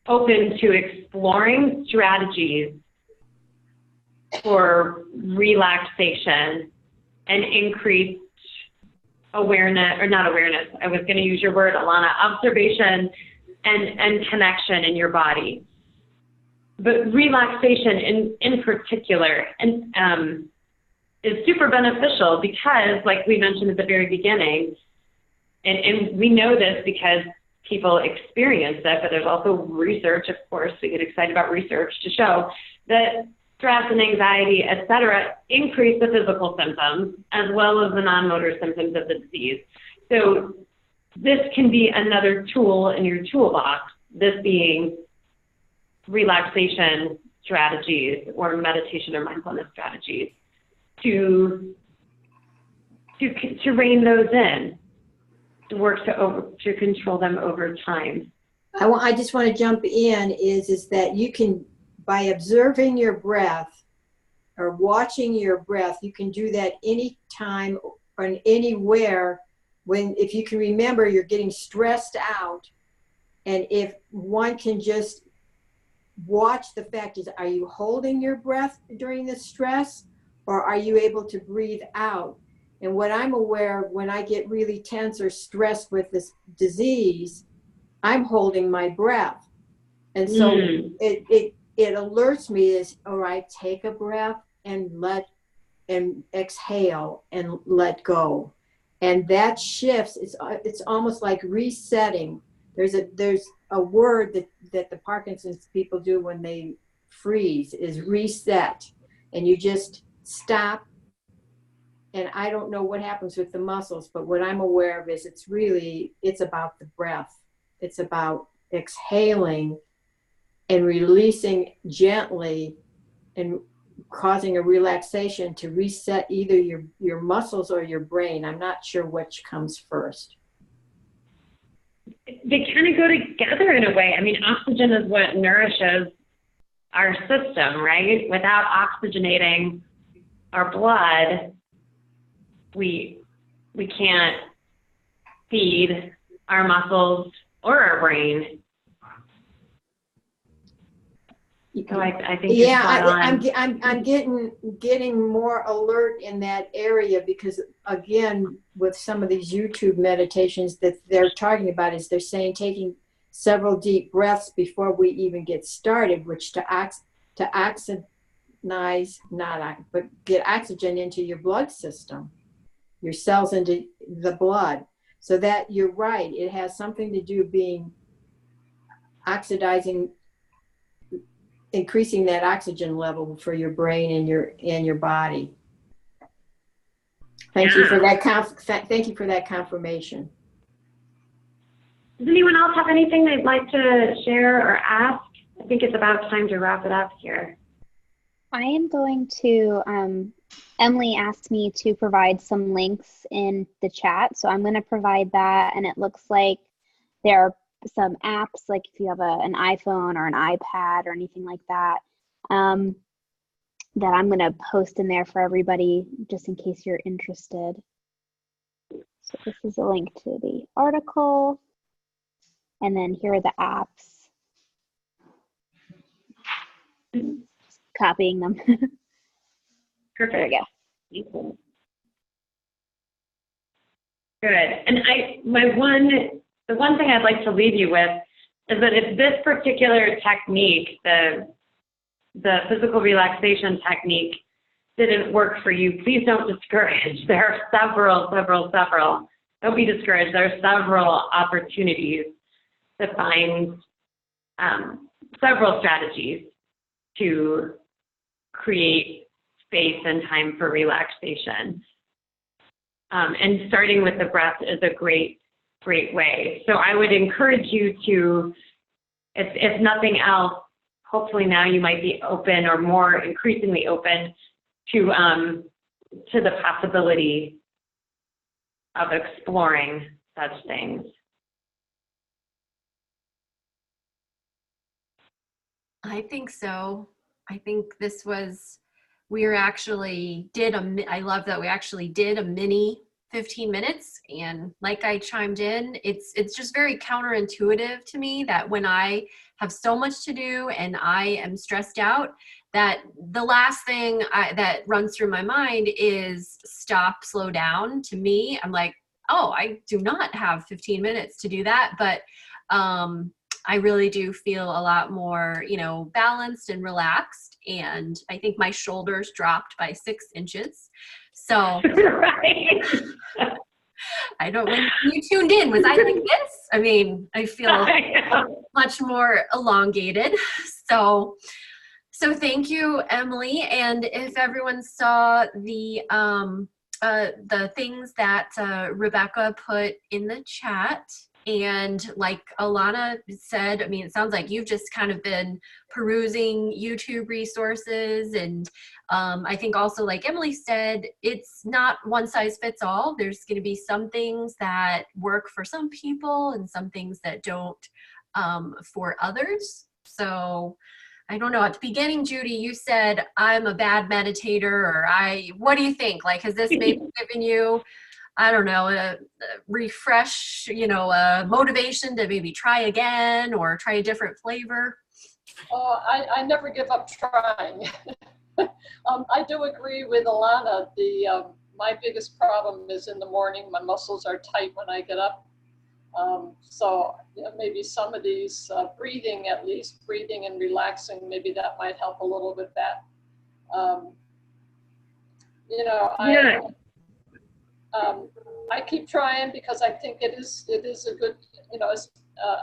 open to exploring strategies for relaxation and increased awareness, or not awareness, I was going to use your word, Alana, observation and connection in your body. But relaxation in particular is super beneficial because, like we mentioned at the very beginning, and we know this because people experience it, but there's also research, of course, we get excited about research to show that stress and anxiety, et cetera, increase the physical symptoms as well as the non-motor symptoms of the disease. So this can be another tool in your toolbox, this being relaxation strategies or meditation or mindfulness strategies to rein those in, to work to control them over time. I just want to jump in is that you can, by observing your breath or watching your breath, you can do that anytime or anywhere if you can remember you're getting stressed out, and if one can just watch the fact is, are you holding your breath during the stress, or are you able to breathe out? And what I'm aware of when I get really tense or stressed with this disease, I'm holding my breath. And so it alerts me is, all right, take a breath and exhale and let go. And that shifts, it's almost like resetting. There's a word that the Parkinson's people do when they freeze is reset. And you just stop. And I don't know what happens with the muscles, but what I'm aware of is it's about the breath. It's about exhaling and releasing gently and causing a relaxation to reset either your muscles or your brain. I'm not sure which comes first. They kind of go together in a way. I mean, oxygen is what nourishes our system, right? Without oxygenating our blood, we can't feed our muscles or our brain. So I think yeah, I'm getting more alert in that area, because again, with some of these YouTube meditations that they're talking about, is they're saying taking several deep breaths before we even get started, which to get oxygen into your blood system, your cells into the blood. So that you're right, it has something to do being oxidizing, increasing that oxygen level for your brain and your body. Thank you for that. Thank you for that confirmation. Does anyone else have anything they'd like to share or ask? I think it's about time to wrap it up here. I am going to, Emily asked me to provide some links in the chat, so I'm going to provide that, and it looks like there are some apps, like if you have an iPhone or an iPad or anything like that, that I'm going to post in there for everybody, just in case you're interested. So this is a link to the article, and then here are the apps. Just copying them. Perfect. There we go. Good. And the one thing I'd like to leave you with is that if this particular technique, the physical relaxation technique, didn't work for you, please don't discourage. There are several. Don't be discouraged. There are several opportunities to find several strategies to create space and time for relaxation. And starting with the breath is a great way. So I would encourage you to, if nothing else, hopefully now you might be open or more increasingly open to the possibility of exploring such things. I think so. I think I love that we actually did a mini 15 minutes. And like I chimed in, it's just very counterintuitive to me that when I have so much to do and I am stressed out, that the last thing that runs through my mind is stop, slow down. To me, I'm like, oh, I do not have 15 minutes to do that. But I really do feel a lot more, balanced and relaxed. And I think my shoulders dropped by 6 inches. So Right. I don't, when you tuned in, was I like this? I mean, I feel much more elongated. So thank you, Emily. And if everyone saw the things that Rebecca put in the chat, and like Alana said, I mean, it sounds like you've just kind of been perusing YouTube resources. And I think also, like Emily said, it's not one size fits all. There's going to be some things that work for some people and some things that don't. for others. So I don't know, at the beginning, Judy, you said, I'm a bad meditator, or what do you think? Like, has this maybe given you, I don't know, a refresh, motivation to maybe try again or try a different flavor? I never give up trying. I do agree with Alana. My biggest problem is in the morning. My muscles are tight when I get up. So maybe some of these breathing and relaxing, maybe that might help a little with that. I keep trying because I think it is a good,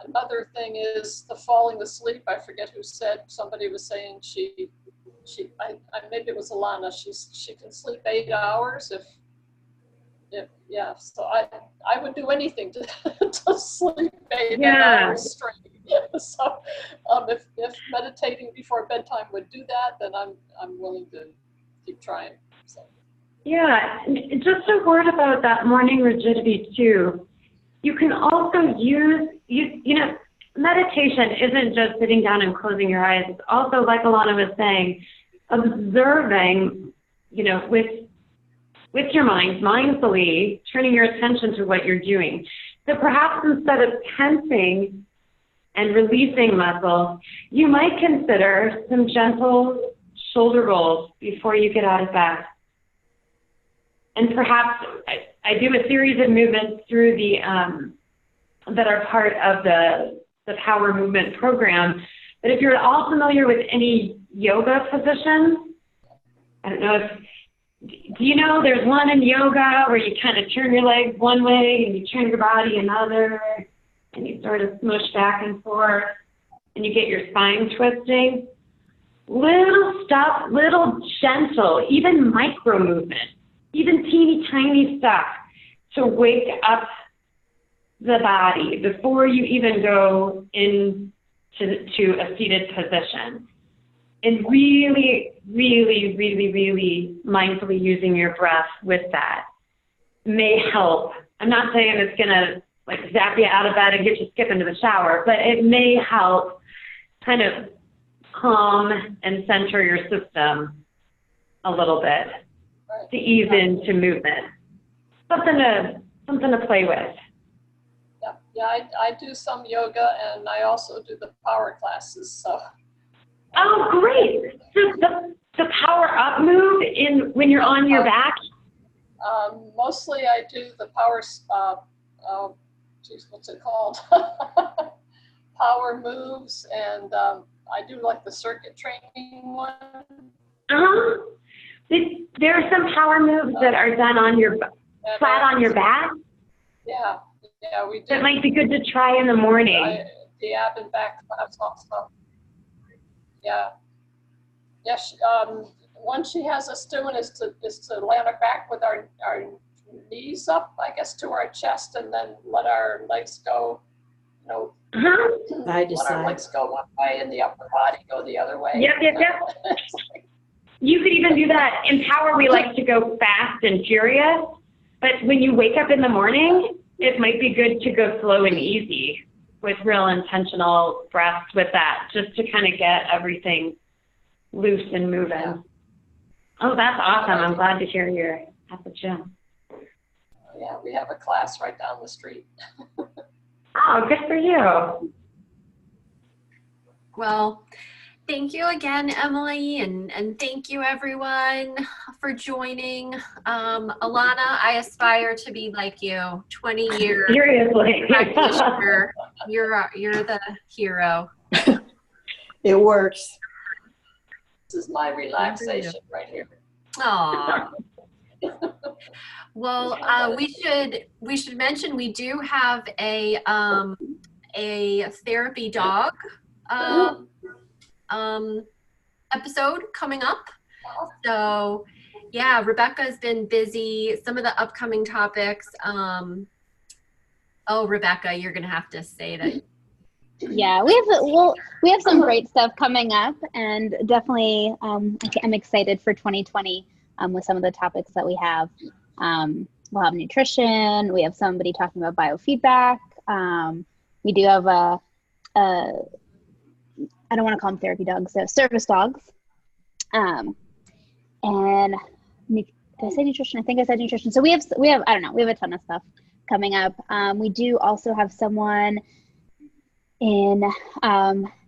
another thing is the falling asleep. I forget who said, somebody was saying maybe it was Alana, she can sleep 8 hours so I would do anything to sleep 8 hours straight. So if meditating before bedtime would do that, then I'm willing to keep trying. So. Yeah, just a word about that morning rigidity too. You can also use, meditation isn't just sitting down and closing your eyes. It's also, like Alana was saying, observing, with your mind, mindfully, turning your attention to what you're doing. So perhaps instead of tensing and releasing muscles, you might consider some gentle shoulder rolls before you get out of bed. And perhaps I do a series of movements through that are part of the Power Movement program. But if you're all familiar with any yoga positions, I don't know do you know there's one in yoga where you kind of turn your legs one way and you turn your body another, and you sort of smush back and forth, and you get your spine twisting? Little stuff, little gentle, even micro movement, even teeny tiny stuff to wake up the body before you even go into a seated position. And really, really, really, really mindfully using your breath with that may help. I'm not saying it's going to zap you out of bed and get you skipping to the shower, but it may help kind of calm and center your system a little bit to ease into movement. Something to play with. Yeah, I do some yoga, and I also do the power classes. So. Oh, great! So the power up move when you're on your back. Mostly, I do the power. What's it called? Power moves, and I do like the circuit training one. There are some power moves that are done on your flat on your back. Yeah, we do. That might be good to try in the morning. The ab and back stuff. Yeah. One she has us doing is to lay on our back with our knees up, I guess, to our chest, and then let our legs go. Let our legs go one way and the upper body go the other way. Yep. You could even do that. In Power, we like to go fast and furious, but when you wake up in the morning, it might be good to go slow and easy with real intentional breaths with that, just to kind of get everything loose and moving. Yeah. Oh, that's awesome. I'm glad to hear you're at the gym. Yeah, we have a class right down the street. Oh, good for you. Well, thank you again, Emily, and thank you everyone for joining. Alana, I aspire to be like you, 20 years. Seriously. Practitioner. You're the hero. It works. This is my relaxation right here. Aww. Well, we should mention we do have a therapy dog episode coming up. So yeah, Rebecca's been busy. Some of the upcoming topics. Oh, Rebecca, you're gonna have to say that. Yeah, we have some great stuff coming up, and definitely I'm excited for 2020 with some of the topics that we have. We'll have nutrition. We have somebody talking about biofeedback. We do have a I don't want to call them therapy dogs, so service dogs. And did I say nutrition? I think I said nutrition. So we have I don't know, we have a ton of stuff coming up. We do also have someone in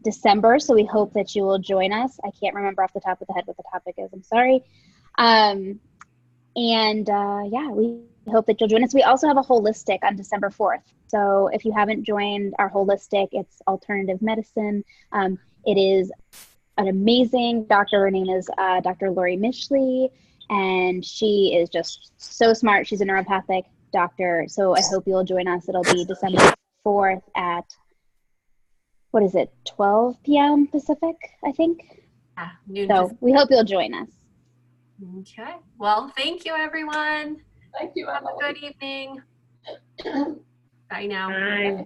December, so we hope that you will join us. I can't remember off the top of the head what the topic is. I'm sorry. Yeah, we hope that you'll join us. We also have a holistic on December 4th. So if you haven't joined our holistic, it's alternative medicine. It is an amazing doctor. Her name is Dr. Lori Mishley, and she is just so smart. She's a neuropathic doctor. So I hope you'll join us. It'll be December 4th at, 12 p.m. Pacific, I think. Yeah, noon So Pacific. we hope you'll join us. Okay. Well, thank you, everyone. Thank you, Have a Emily. good evening. Bye now. Bye.